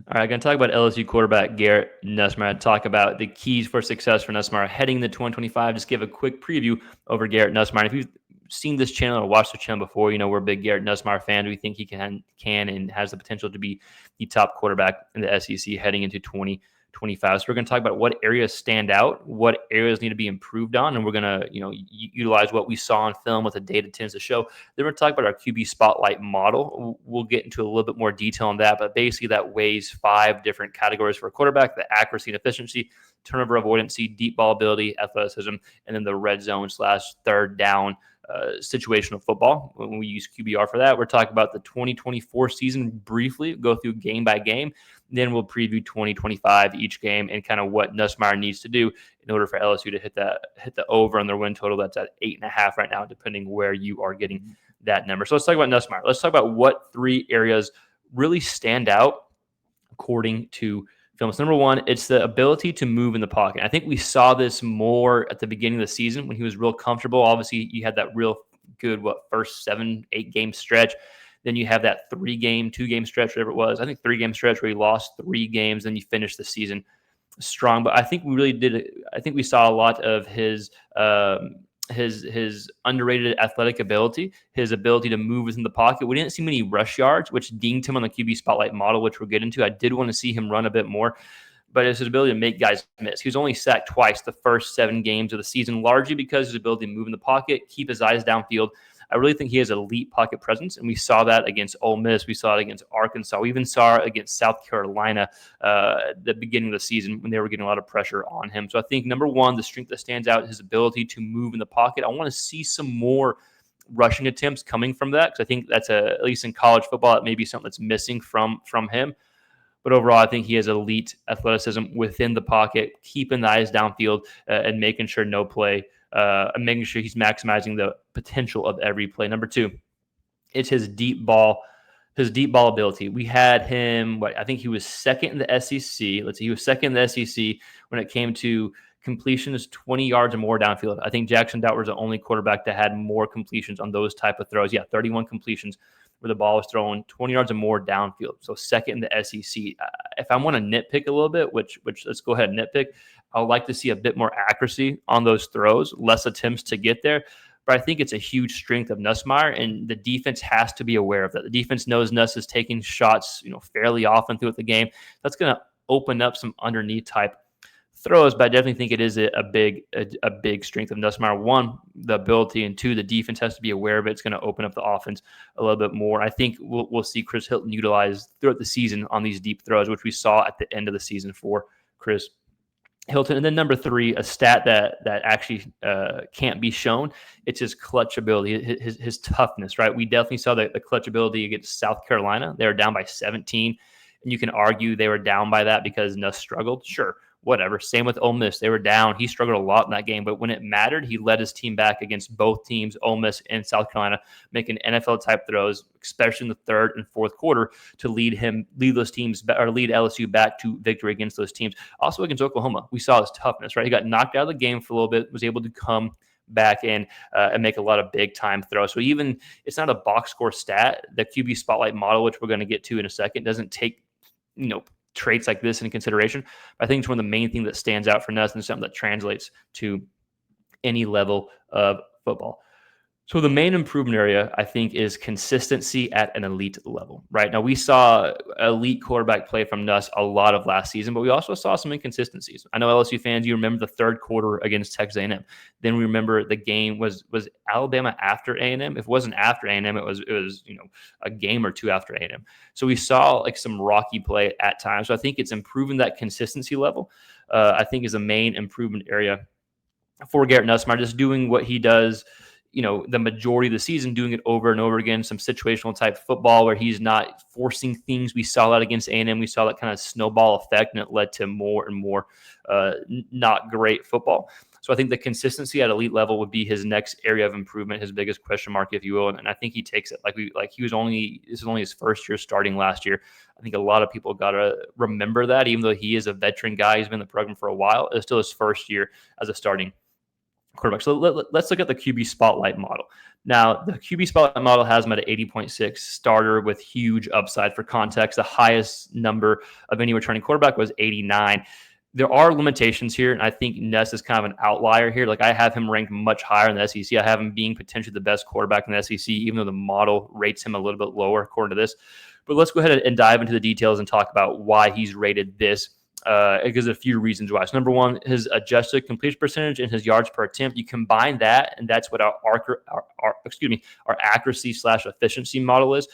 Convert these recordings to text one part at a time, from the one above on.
All right, I'm going to talk about LSU quarterback Garrett Nussmeier. Talk about the keys for success for Nussmeier heading into 2025. Just give a quick preview over Garrett Nussmeier. If you've seen this channel or watched the channel before, you know we're big Garrett Nussmeier fans. We think he can and has the potential to be the top quarterback in the SEC heading into 2025. So we're going to talk about what areas stand out, what areas need to be improved on, and we're going to utilize what we saw on film, what the data tends to show. Then we're going to talk about our QB spotlight model. We'll get into a little bit more detail on that, but basically that weighs 5 different categories for a quarterback: the accuracy and efficiency, turnover avoidancy, deep ball ability, athleticism, and then the red zone / third down situational football. When we use QBR for that, we're talking about the 2024 season briefly, go through game by game. Then we'll preview 2025 each game and kind of what Nussmeier needs to do in order for LSU to hit the over on their win total. That's at 8.5 right now, depending where you are getting that number. So let's talk about Nussmeier. Let's talk about what 3 areas really stand out according to film. So number 1, it's the ability to move in the pocket. I think we saw this more at the beginning of the season when he was real comfortable. Obviously, you had that real good first 7-8 game stretch. Then you have that 2-game stretch, whatever it was. I think 3-game stretch where he lost 3 games. Then you finished the season strong. But I think we really did. I think we saw a lot of his underrated athletic ability, his ability to move within the pocket. We didn't see many rush yards, which dinged him on the QB spotlight model, which we'll get into. I did want to see him run a bit more, but it's his ability to make guys miss. He was only sacked twice the first 7 games of the season, largely because of his ability to move in the pocket, keep his eyes downfield. I really think he has elite pocket presence, and we saw that against Ole Miss. We saw it against Arkansas. We even saw it against South Carolina at the beginning of the season when they were getting a lot of pressure on him. So I think, number 1, the strength that stands out is his ability to move in the pocket. I want to see some more rushing attempts coming from that, because I think that's, at least in college football, it may be something that's missing from him. But overall, I think he has elite athleticism within the pocket, keeping the eyes downfield and making sure no play, and making sure he's maximizing the potential of every play. Number 2, it's his deep ball ability. We had him, I think he was second in the SEC. Let's see, he was second in the SEC when it came to completions 20 yards or more downfield. I think Jackson Dart was the only quarterback that had more completions on those type of throws. Yeah, 31 completions where the ball was thrown 20 yards or more downfield. So second in the SEC. If I want to nitpick a little bit, which let's go ahead and nitpick, I would like to see a bit more accuracy on those throws, less attempts to get there. But I think it's a huge strength of Nussmeier, and the defense has to be aware of that. The defense knows Nuss is taking shots, fairly often throughout the game. That's going to open up some underneath type throws, but I definitely think it is a big strength of Nussmeier. 1, the ability, and 2, the defense has to be aware of it. It's going to open up the offense a little bit more. I think we'll see Chris Hilton utilized throughout the season on these deep throws, which we saw at the end of the season for Chris Hilton. And then number 3, a stat that actually can't be shown, it's his clutch ability, his toughness, right? We definitely saw the clutch ability against South Carolina. They were down by 17, and you can argue they were down by that because Nuss struggled. Sure, whatever. Same with Ole Miss. They were down. He struggled a lot in that game, but when it mattered, he led his team back against both teams, Ole Miss and South Carolina, making NFL-type throws, especially in the third and fourth quarter, to lead LSU back to victory against those teams. Also against Oklahoma, we saw his toughness, right? He got knocked out of the game for a little bit, was able to come back in and make a lot of big-time throws. So even it's not a box score stat. The QB spotlight model, which we're going to get to in a second, doesn't take traits like this into consideration. I think it's one of the main things that stands out for Nuss and something that translates to any level of football. So the main improvement area, I think, is consistency at an elite level, right? Now, we saw elite quarterback play from Nuss a lot of last season, but we also saw some inconsistencies. I know LSU fans, you remember the third quarter against Texas A&M. Then we remember the game was Alabama after A&M. If it wasn't after A&M, it was a game or 2 after A&M. So we saw some rocky play at times. So I think it's improving that consistency level, I think, is a main improvement area for Garrett Nussmeier, just doing what he does the majority of the season, doing it over and over again, some situational type football where he's not forcing things. We saw that against A&M. We saw that kind of snowball effect, and it led to more and more not great football. So I think the consistency at elite level would be his next area of improvement, his biggest question mark, if you will. And I think he takes it. This is only his first year starting last year. I think a lot of people got to remember that, even though he is a veteran guy, he's been in the program for a while, it's still his first year as a starting quarterback. So let's look at the QB spotlight model. Now, the QB spotlight model has him at an 80.6 starter with huge upside. For context, the highest number of any returning quarterback was 89. There are limitations here, and I think Nuss is kind of an outlier here. Like, I have him ranked much higher in the SEC. I have him being potentially the best quarterback in the SEC, even though the model rates him a little bit lower according to this. But let's go ahead and dive into the details and talk about why he's rated this. Because a few reasons why. So number one, his adjusted completion percentage and his yards per attempt. You combine that, and that's what our accuracy / efficiency model is.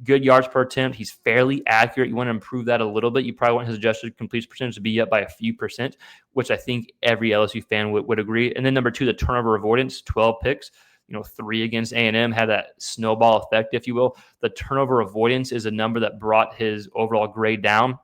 Good yards per attempt. He's fairly accurate. You want to improve that a little bit. You probably want his adjusted completion percentage to be up by a few percent, which I think every LSU fan would agree. And then number two, the turnover avoidance, 12 picks. 3 against A&M had that snowball effect, if you will. The turnover avoidance is a number that brought his overall grade down.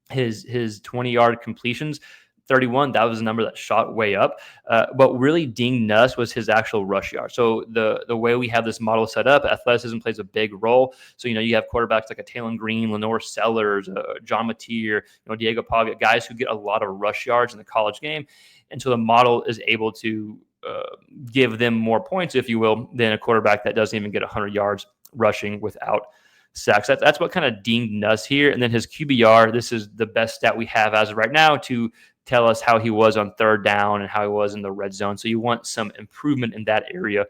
His 20-yard completions, 31, that was a number that shot way up. But really, Ding Nuss was his actual rush yard. So the way we have this model set up, athleticism plays a big role. So, you have quarterbacks like a Talon Green, Lenore Sellers, John Mateer, Diego Paga, guys who get a lot of rush yards in the college game. And so the model is able to give them more points, if you will, than a quarterback that doesn't even get 100 yards rushing without sacks. That's what kind of dinged Nuss here. And then his QBR, this is the best stat we have as of right now to tell us how he was on third down and how he was in the red zone. So you want some improvement in that area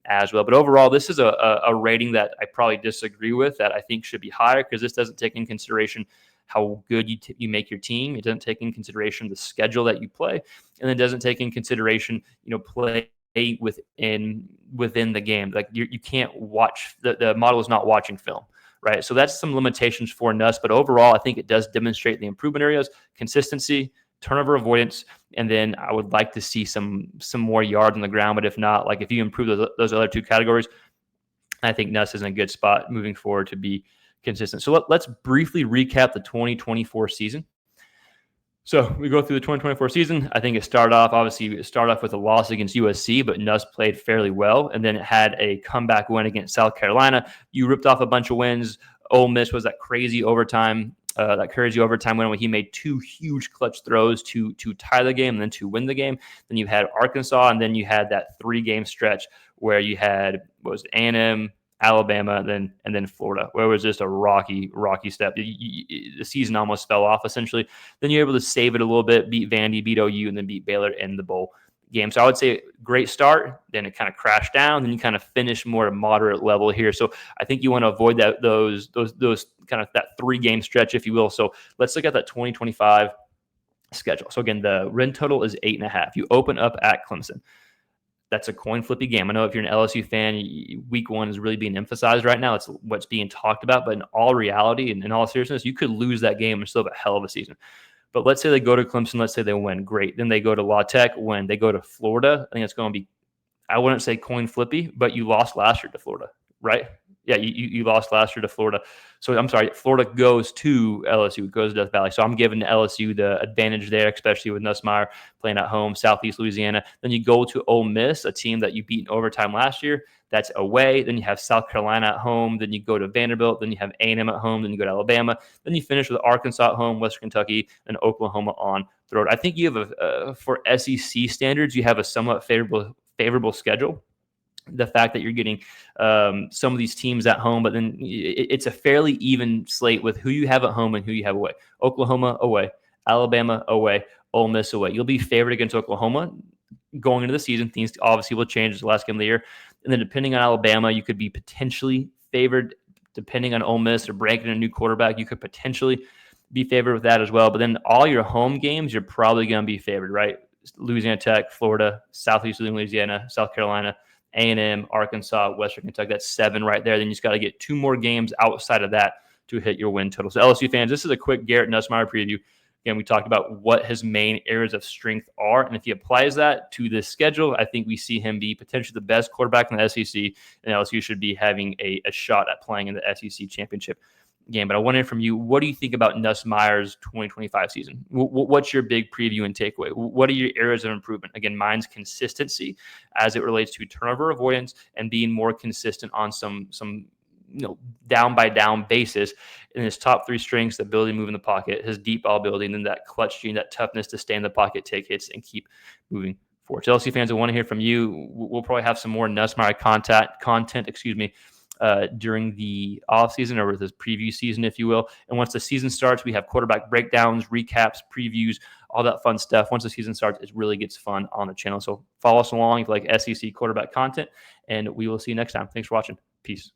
as well. But overall, this is a rating that I probably disagree with, that I think should be higher, because this doesn't take in consideration how good you make your team. It doesn't take in consideration the schedule that you play, and it doesn't take in consideration, play within the game. Like, you can't watch, the model is not watching film, right? So that's some limitations for Nuss, but overall, I think it does demonstrate the improvement areas: consistency, turnover avoidance, and then I would like to see some more yards on the ground. But if not, like, if you improve those other two categories, I think Nuss is in a good spot moving forward to be consistent. So let's briefly recap the 2024 season. So we go through the 2024 season. I think it started off with a loss against USC, but Nuss played fairly well, and then it had a comeback win against South Carolina. You ripped off a bunch of wins. Ole Miss was that crazy overtime win when he made 2 huge clutch throws to tie the game and then to win the game. Then you had Arkansas, and then you had that 3-game stretch where you had, A&M, Alabama, and then Florida, where it was just a rocky step. The season almost fell off, essentially. Then you're able to save it a little bit, beat Vandy, beat OU, and then beat Baylor in the bowl game. So I would say great start, then it kind of crashed down, then you kind of finish more at a moderate level here. So I think you want to avoid those kind of that 3-game stretch, if you will. So let's look at that 2025 schedule. So again, the win total is 8.5. You open up at Clemson. That's a coin flippy game. I know if you're an LSU fan, week 1 is really being emphasized right now. It's what's being talked about. But in all reality and in all seriousness, you could lose that game and still have a hell of a season. But let's say they go to Clemson. Let's say they win. Great. Then they go to La Tech, win. They go to Florida. I think it's going to be, I wouldn't say coin flippy, but you lost last year to Florida, right? Yeah, you lost last year to Florida. So I'm sorry, Florida goes to LSU, goes to Death Valley. So I'm giving LSU the advantage there, especially with Nussmeier playing at home, Southeast Louisiana. Then you go to Ole Miss, a team that you beat in overtime last year. That's away. Then you have South Carolina at home. Then you go to Vanderbilt. Then you have A&M at home. Then you go to Alabama. Then you finish with Arkansas at home, Western Kentucky, and Oklahoma on the road. I think you have for SEC standards, you have a somewhat favorable schedule. The fact that you're getting some of these teams at home, but then it's a fairly even slate with who you have at home and who you have away. Oklahoma away, Alabama away, Ole Miss away. You'll be favored against Oklahoma going into the season. Things obviously will change the last game of the year. And then depending on Alabama, you could be potentially favored. Depending on Ole Miss or breaking a new quarterback, you could potentially be favored with that as well. But then all your home games, you're probably going to be favored, right? Louisiana Tech, Florida, Southeast Louisiana, South Carolina, A&M, Arkansas, Western Kentucky. That's 7 right there. Then you just got to get 2 more games outside of that to hit your win total. So LSU fans, this is a quick Garrett Nussmeier preview. Again, we talked about what his main areas of strength are, and if he applies that to this schedule, I think we see him be potentially the best quarterback in the SEC, and LSU should be having a shot at playing in the SEC championship game. But I want to hear from you. What do you think about Nussmeier's 2025 season? What's your big preview and takeaway? What are your areas of improvement? Again, mine's consistency as it relates to turnover avoidance and being more consistent on some down by down basis. In his top 3 strengths, the ability to move in the pocket, his deep ball ability, and then that clutch gene, that toughness to stay in the pocket, take hits, and keep moving for LSU fans who want to hear from you, we'll probably have some more Nussmeier content, during the offseason or this preview season, if you will. And once the season starts, we have quarterback breakdowns, recaps, previews, all that fun stuff. Once the season starts, it really gets fun on the channel. So follow us along if you like SEC quarterback content, and we will see you next time. Thanks for watching. Peace.